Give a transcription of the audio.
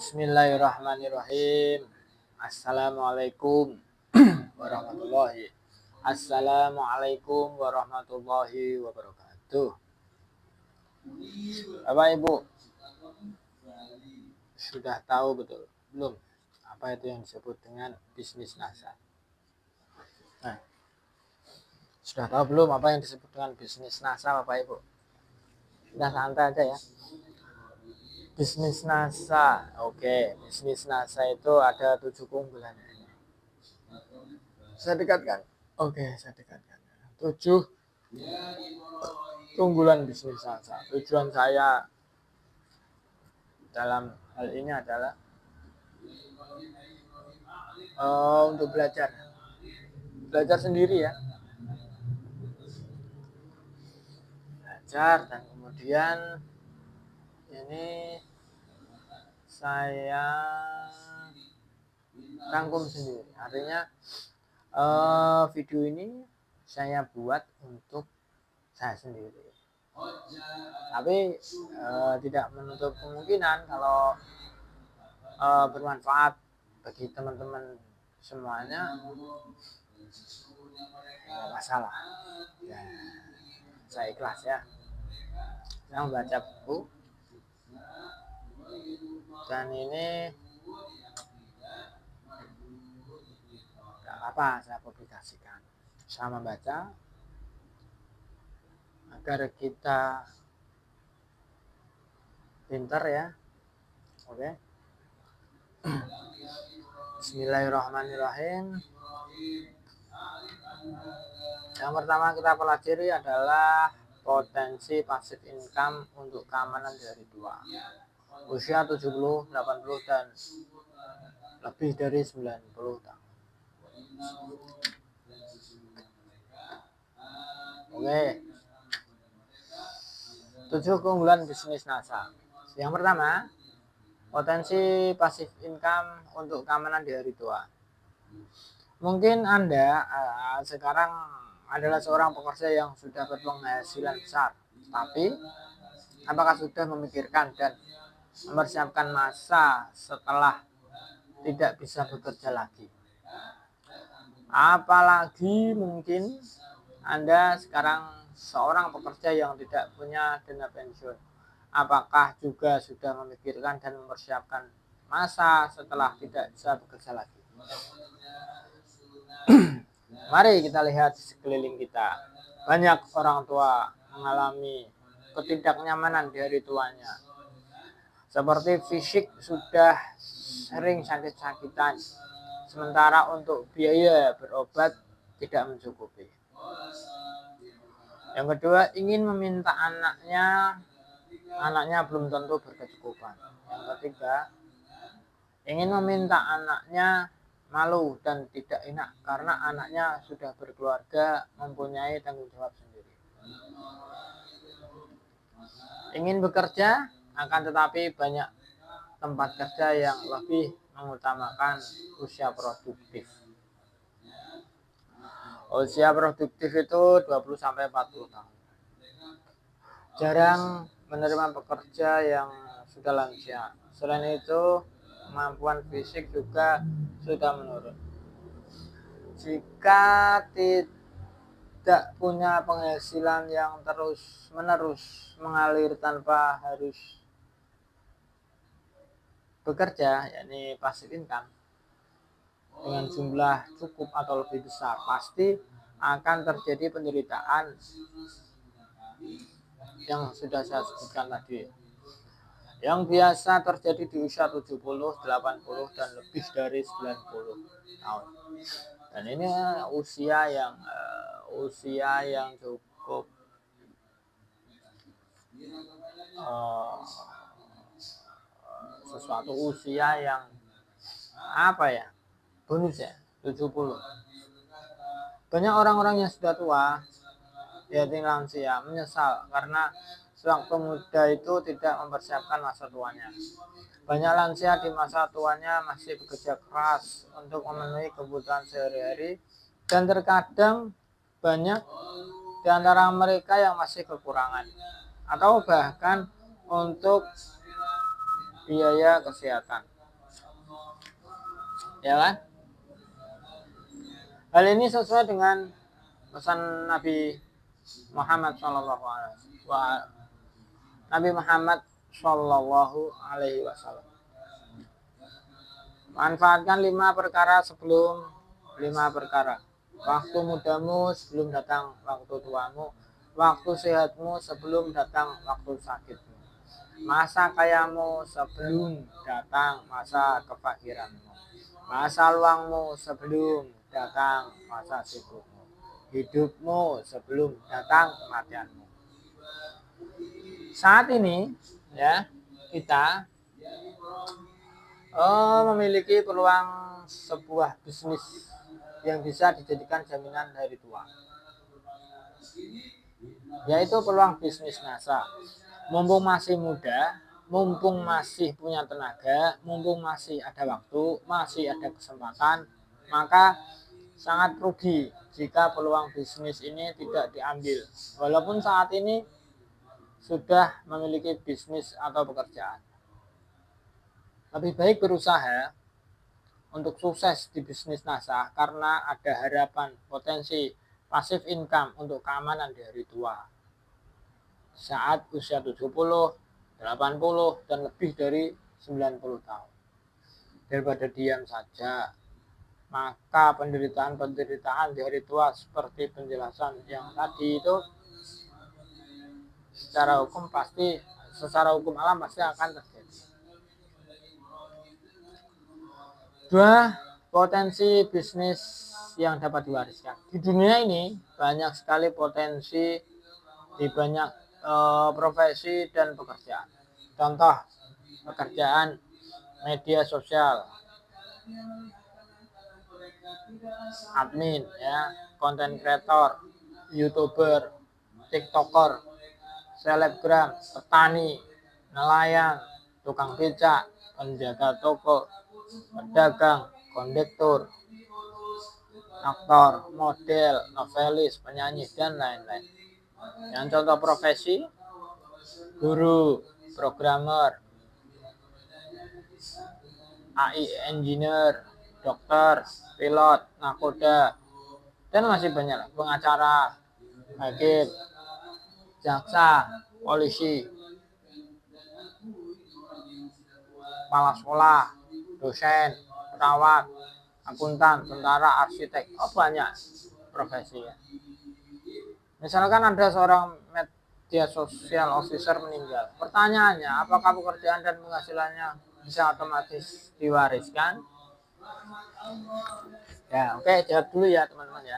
Bismillahirrahmanirrahim. Assalamualaikum warahmatullahi. Assalamualaikum warahmatullahi wabarakatuh. Bapak Ibu sudah tahu betul belum apa itu yang disebut dengan bisnis NASA? Nah, sudah tahu belum apa yang disebut dengan bisnis NASA, Bapak Ibu? Sudah santai aja ya. Bisnis NASA, oke. Bisnis NASA itu ada 7 keunggulan. Saya dekatkan. Oke, saya dekatkan. 7 keunggulan bisnis NASA. Tujuan saya dalam hal ini adalah untuk belajar sendiri ya, belajar, dan kemudian ini saya rangkum sendiri. Artinya video ini saya buat untuk saya sendiri, tapi tidak menutup kemungkinan kalau bermanfaat bagi teman-teman semuanya, tidak masalah ya, saya ikhlas ya. Saya membaca buku dan ini tidak apa saya publikasikan. Saya membaca agar kita pintar ya. Oke. Bismillahirrahmanirrahim. Yang pertama kita pelajari adalah potensi passive income untuk keamanan di hari tua, usia 70, 80 dan lebih dari 90 tahun. Oke. 7 keunggulan bisnis NASA. Yang pertama, potensi passive income untuk keamanan di hari tua. Mungkin Anda sekarang adalah seorang pekerja yang sudah berpenghasilan besar, tapi apakah sudah memikirkan dan mempersiapkan masa setelah tidak bisa bekerja lagi? Apalagi mungkin Anda sekarang seorang pekerja yang tidak punya dana pensiun. Apakah juga sudah memikirkan dan mempersiapkan masa setelah tidak bisa bekerja lagi? Mari kita lihat di sekeliling kita. Banyak orang tua mengalami ketidaknyamanan di hari tuanya. Seperti fisik sudah sering sakit-sakitan, sementara untuk biaya berobat tidak mencukupi. Yang kedua, ingin meminta anaknya belum tentu berkecukupan. Yang ketiga, ingin meminta anaknya malu dan tidak enak karena anaknya sudah berkeluarga, mempunyai tanggung jawab sendiri. Ingin bekerja, akan tetapi banyak tempat kerja yang lebih mengutamakan usia produktif. Usia produktif itu 20-40 tahun. Jarang menerima pekerja yang sudah lansia. Selain itu, kemampuan fisik juga sudah menurun. Jika tidak punya penghasilan yang terus-menerus mengalir tanpa harus bekerja, yakni passive income, dengan jumlah cukup atau lebih besar, pasti akan terjadi penderitaan yang sudah saya sebutkan tadi, yang biasa terjadi di usia 70, 80 dan lebih dari 90 tahun. Dan ini usia yang cukup sesuatu usia yang bonus ya, 70. Banyak orang-orang yang sudah tua, yaitu lansia, menyesal karena sewaktu muda itu tidak mempersiapkan masa tuanya. Banyak lansia di masa tuanya masih bekerja keras untuk memenuhi kebutuhan sehari-hari, dan terkadang banyak di antara mereka yang masih kekurangan atau bahkan untuk biaya kesehatan. Ya kan? Hal ini sesuai dengan pesan Nabi Muhammad Shallallahu Alaihi Wasallam. Manfaatkan 5 perkara sebelum 5 perkara. Waktu mudamu sebelum datang waktu tuamu. Waktu sehatmu sebelum datang waktu sakitmu. Masa kayamu sebelum datang masa kefakiranmu. Masa luangmu sebelum datang masa sibukmu. Hidupmu sebelum datang kematianmu. Saat ini ya kita memiliki peluang sebuah bisnis yang bisa dijadikan jaminan hari tua, yaitu peluang bisnis NASA. Mumpung masih muda, mumpung masih punya tenaga, mumpung masih ada waktu, masih ada kesempatan, maka sangat rugi jika peluang bisnis ini tidak diambil. Walaupun saat ini sudah memiliki bisnis atau pekerjaan. Lebih baik berusaha untuk sukses di bisnis NASA karena ada harapan potensi passive income untuk keamanan di hari tua. Saat usia 70, 80, dan lebih dari 90 tahun. Daripada diam saja, maka penderitaan-penderitaan di hari tua seperti penjelasan yang tadi itu secara hukum alam pasti akan terjadi. 2. Potensi bisnis yang dapat diwariskan. Di dunia ini banyak sekali potensi di banyak profesi dan pekerjaan. Contoh, pekerjaan media sosial, admin, ya, content creator, youtuber, tiktoker, selebgram, petani, nelayan, tukang becak, penjaga toko, pedagang, kondektur, aktor, model, novelis, penyanyi, dan lain-lain. Yang contoh profesi, guru, programmer, AI engineer, dokter, pilot, nakoda, dan masih banyak, pengacara, hakim, jaksa, polisi, kepala sekolah, dosen, perawat, akuntan, tentara, arsitek, banyak profesi ya. Misalkan ada seorang media sosial officer meninggal. Pertanyaannya, apakah pekerjaan dan penghasilannya bisa otomatis diwariskan? Ya, oke, jawab dulu ya teman-teman ya.